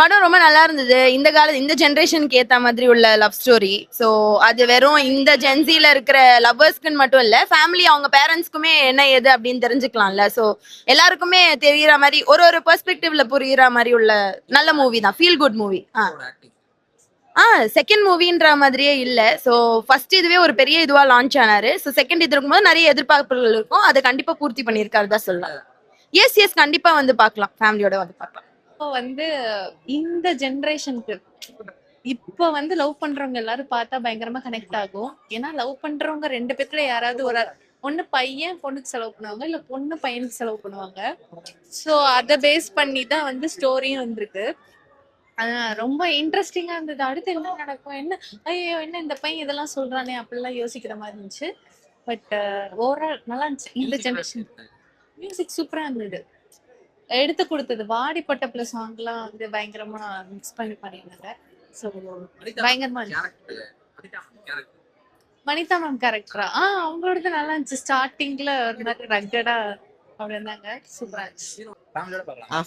படம் ரொம்ப நல்லா இருந்தது. இந்த ஜெனரேஷனுக்கு ஏத்த மாதிரி உள்ள லவ் ஸ்டோரி. ஸோ அது வெறும் இந்த ஜென்சில இருக்கிற லவ்வர்ஸ்க்குன்னு மட்டும் இல்ல, ஃபேமிலி அவங்க பேரண்ட்ஸ்க்குமே என்ன ஏது அப்படின்னு தெரிஞ்சுக்கலாம்ல. ஸோ எல்லாருக்குமே தெரியிற மாதிரி ஒரு ஒரு பெர்ஸ்பெக்டிவ்ல புரியுற மாதிரி உள்ள நல்ல மூவி தான். Feel good movie. செகண்ட் மூவின்ற மாதிரியே இல்ல. ஸோ ஃபர்ஸ்ட் இதுவே ஒரு பெரிய இதுவா லான்ச் ஆனாரு. ஸோ செகண்ட் இது இருக்கும்போது நிறைய எதிர்பார்ப்புகள் இருக்கும். அதை கண்டிப்பா பூர்த்தி பண்ணியிருக்காரு தான் சொல்லலாம். எஸ் கண்டிப்பா வந்து பார்க்கலாம். ஃபேமிலியோட வந்து பார்க்கலாம். வந்து இந்த ஜெனரேஷனுக்கு இப்ப வந்து லவ் பண்றவங்க எல்லாரும் பார்த்தா பயங்கரமா கனெக்ட் ஆகும். ஏன்னா லவ் பண்றவங்க 2 பேத்துல யாராவது ஒரு ஒண்ணு பையன் பொண்ணுக்கு செலவு பண்ணுவாங்க, இல்ல பொண்ணு பையனுக்கு செலவு பண்ணுவாங்க. சோ அத பேஸ் பண்ணி தான் வந்து ஸ்டோரியும் வந்திருக்கு. ரொம்ப இன்ட்ரெஸ்டிங்கா இருந்தது. அடுத்து என்ன நடக்கும், என்ன ஐயோ என்ன இந்த பையன் இதெல்லாம் சொல்றானே அப்படிலாம் யோசிக்கிற மாதிரி இருந்துச்சு. பட் ஓவரால் நல்லா இருந்துச்சு. இந்த ஜெனரேஷன் மியூசிக் சூப்பரா இருந்தது. எடுத்து கொடுத்தது வாடிப்பட்ட பிளஸ் சாங்லாம் வந்து பயங்கரமா மிக்ஸ் பண்ணி பண்ணிருந்தாங்க. ஸோ பயங்கரமா வனிதா மேம் கேரக்டரா அவங்களோடது நல்லா இருந்துச்சு. ஸ்டார்டிங்ல ஒரு மாதிரி ரக்கடா அப்படி இருந்தாங்க. சூப்பரா இருந்துச்சு.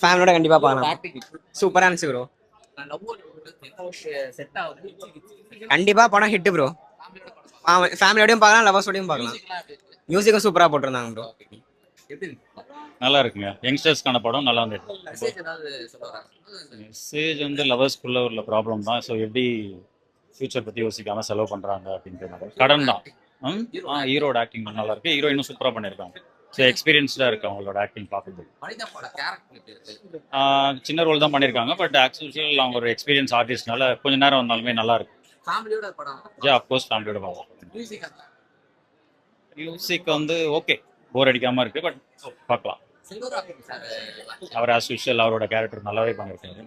ஃபேமிலியோட கண்டிப்பா பார்க்கலாம். சூப்பரா இருந்துச்சு ப்ரோ. கண்டிப்பா படம் ஹிட் ப்ரோ. ஃபேமிலியோடயும் பார்க்கலாம், லவர்ஸோடயும் பார்க்கலாம். மியூசிக்கும் சூப்பரா போட்டிருந்தாங்க ப்ரோ. நல்லா இருக்குங்க. யங்ஸ்டர்ஸ்க்கான படம் நல்லா இருந்துச்சு. மெசேஜ் வந்து லவர்ஸ்குள்ள உள்ள ப்ராப்ளம் தான். ஸோ எப்படி ஃபியூச்சர் பற்றி யோசிக்காம செலவு பண்ணுறாங்க அப்படின்றது கடன் தான். ஹீரோட ஆக்டிங் நல்லா இருக்கு. ஹீரோயினும் சூப்பராக பண்ணியிருக்காங்க. ஸோ எக்ஸ்பீரியன்ஸ்டாக இருக்கு அவங்களோட ஆக்டிங் பார்க்குறது. சின்ன ரோல் தான் பண்ணியிருக்காங்க. பட் ஆக்சுவல் அவங்க ஒரு எக்ஸ்பீரியன்ஸ் ஆர்டிஸ்ட்னால கொஞ்ச நேரம் வந்தாலுமே நல்லா இருக்கு. அஃப்கோர்ஸ் ஃபேமிலியோட பார்க்கலாம். மியூசிக் வந்து ஓகே, போர் அடிக்காம இருக்கு. பட் பார்க்கலாம். அவர் ஆஸ் யூஷுவல் அவரோட கேரக்டர் நல்லாவே பண்ணியிருக்காரு.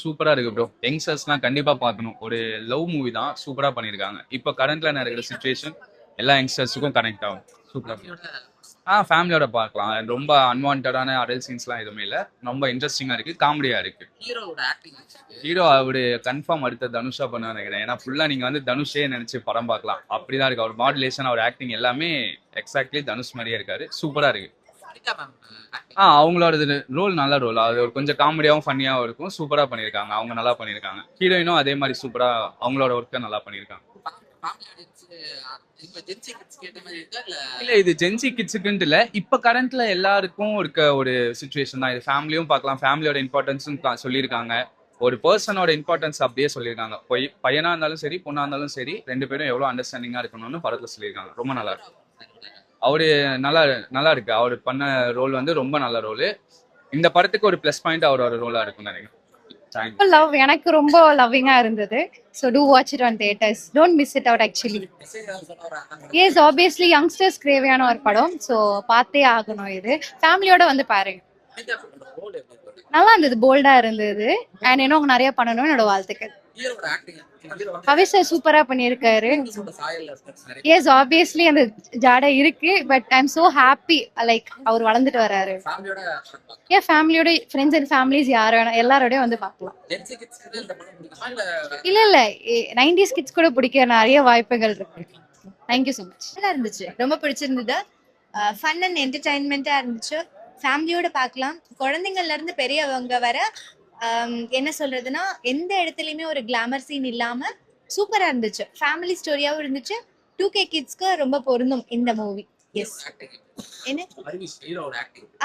சூப்பரா இருக்கு ப்ரோ. யங்ஸ்டர்ஸ்லாம் கண்டிப்பா பார்க்கணும். ஒரு லவ் மூவி தான், சூப்பரா பண்ணியிருக்காங்க. இப்போ கரண்ட்ல நடக்கிற சுச்சுவேஷன் எல்லா யங்ஸ்டர்ஸுக்கும் கனெக்ட் ஆகும். சூப்பரா ஃபேமிலியோட பார்க்கலாம். ரொம்ப அன்வான்டான அடல் சீன்ஸ்லாம் எதுவுமே இல்லை. ரொம்ப இன்ட்ரெஸ்டிங்கா இருக்கு, காமெடியா இருக்கு. ஹீரோ அவரு கன்ஃபார்ம் அடுத்த தனுஷா பண்ண நினைக்கிறேன். ஏன்னா ஃபுல்லா நீங்க வந்து தனுஷே நினைச்சு படம் பார்க்கலாம். அப்படிதான் இருக்கு அவர் மாடுலேஷன், அவர் ஆக்டிங் எல்லாமே எக்ஸாக்ட்லி தனுஷ் மாதிரியே இருக்காரு. சூப்பரா இருக்கு. அவங்களோட ரோல் நல்ல ரோல். அது ஒரு கொஞ்சம் காமெடியாவும் ஃபன்னியாவும் இருக்கும். சூப்பரா பண்ணியிருக்காங்க. அவங்க நல்லா பண்ணியிருக்காங்க. ஹீரோயினும் அதே மாதிரி சூப்பரா அவங்களோட ஒர்க்கை நல்லா பண்ணியிருக்காங்க. இல்ல இது ஜென்சி கிட்ஸுக்குன்ட்டு இல்ல, இப்ப கரண்ட்ல எல்லாருக்கும் இருக்க ஒரு சுச்சுவேஷன் தான் இது. ஃபேமிலியும் பார்க்கலாம். ஃபேமிலியோட இம்பார்ட்டன்ஸும் சொல்லியிருக்காங்க. ஒரு பர்சனோட இம்பார்ட்டன்ஸ் அப்படியே சொல்லியிருக்காங்க. பையனா இருந்தாலும் சரி, பொண்ணா இருந்தாலும் சரி, 2 பேரும் எவ்வளவு அண்டர்ஸ்டாண்டிங்கா இருக்கணும்னு படத்துல சொல்லியிருக்காங்க. ரொம்ப நல்லா இருக்கு. அவரு நல்லா இருக்கு. அவர் பண்ண ரோல் வந்து ரொம்ப நல்ல ரோல். இந்த படத்துக்கு ஒரு பிளஸ் பாயிண்ட் அவரோட ரோலா இருக்கும் நினைக்கிறேன். லவ் எனக்கு ரொம்ப லவ்விங்கா இருந்தது. So do watch it on theaters. Don't miss it out actually. Yes, obviously youngsters தேவையான ஒரு படம். So பார்த்தே ஆகணும் இது. ஃபேமிலியோட வந்து பாருங்க. நல்லா இருந்தது, போல்டா இருந்தது. அண்ட் இன்னும் நிறைய பண்ணணும் என்னோட வாழ்த்துக்கள். பவிஷ் சார் சூப்பரா பண்ணியிருக்காரு. எஸ் ஆப்வியஸ்லி அந்த ஜாடை இருக்கு. But I am so happy. Like அவர் வளர்ந்துட்டு வராரு. ஏன் ஃபேமிலியோட, ஃப்ரெண்ட்ஸ் அண்ட் ஃபேமிலிஸ் யார் வேணும் எல்லாரோடய வந்து பார்க்கலாம். இல்ல 90s கிட்ஸ் கூட பிடிக்க நிறைய வாய்ப்புகள் இருக்கு. Thank you so much. நல்லா இருந்துச்சு, ரொம்ப பிடிச்சிருந்தது. ஃபன் அண்ட் என்டர்டைன்மெண்ட்டாக இருந்துச்சு. ஃபேமிலியோட பார்க்கலாம். குழந்தைங்கள்ல இருந்து பெரியவங்க வர என்ன சொல்றதுன்னா எந்த இடத்துலயுமே ஒரு கிளாமர் சீன் இல்லாம சூப்பரா இருந்துச்சு. ஃபேமிலி ஸ்டோரியாவும் இருந்துச்சு. 2K கிட்ஸ்க்கு ரொம்ப பொருந்தும் இந்த மூவி. எஸ் என்ன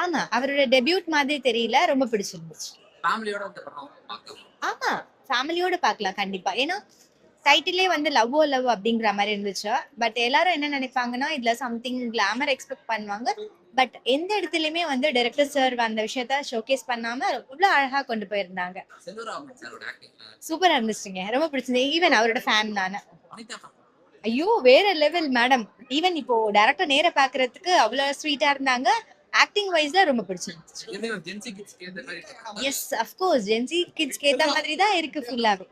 ஆமா, அவரோட டெபியூட் மாதிரி தெரியல, ரொம்ப பிடிச்சிருந்துச்சு. ஆமா ஃபேமிலியோட பார்க்கலாம் கண்டிப்பா. ஏன்னா டைட்டிலே வந்து லவ் ஓ லவ் அப்படிங்கிற மாதிரி இருந்துச்சு. பட் எல்லாரும் என்ன நினைப்பாங்கன்னா இதுல சம்திங் கிளாமர் எக்ஸ்பெக்ட் பண்ணுவாங்க. பட் எந்த இடத்துலயுமே வந்து டைரக்டர் சார் அந்த விஷயத்த ஷோகேஸ் பண்ணாம இவ்வளவு அழகா கொண்டு போயிருந்தாங்க. சூப்பரா இருந்துச்சுங்க, ரொம்ப பிடிச்சிருந்தது. ஈவன் அவரோட ஃபேன் நானு. ஐயோ வேற லெவல் மேடம். ஈவன் இப்போ டைரக்டர் நேர பாக்குறதுக்கு அவ்வளவு ஸ்வீட்டா இருந்தாங்க. ஆக்டிங் வைஸ்ல ரொம்ப பிடிச்சிருந்துச்சு. எஸ் அஃப்கோர்ஸ் ஜென்சி கிட்ஸ்க்கு ஏத்த மாதிரி தான் இருக்கு ஃபுல்லாவே.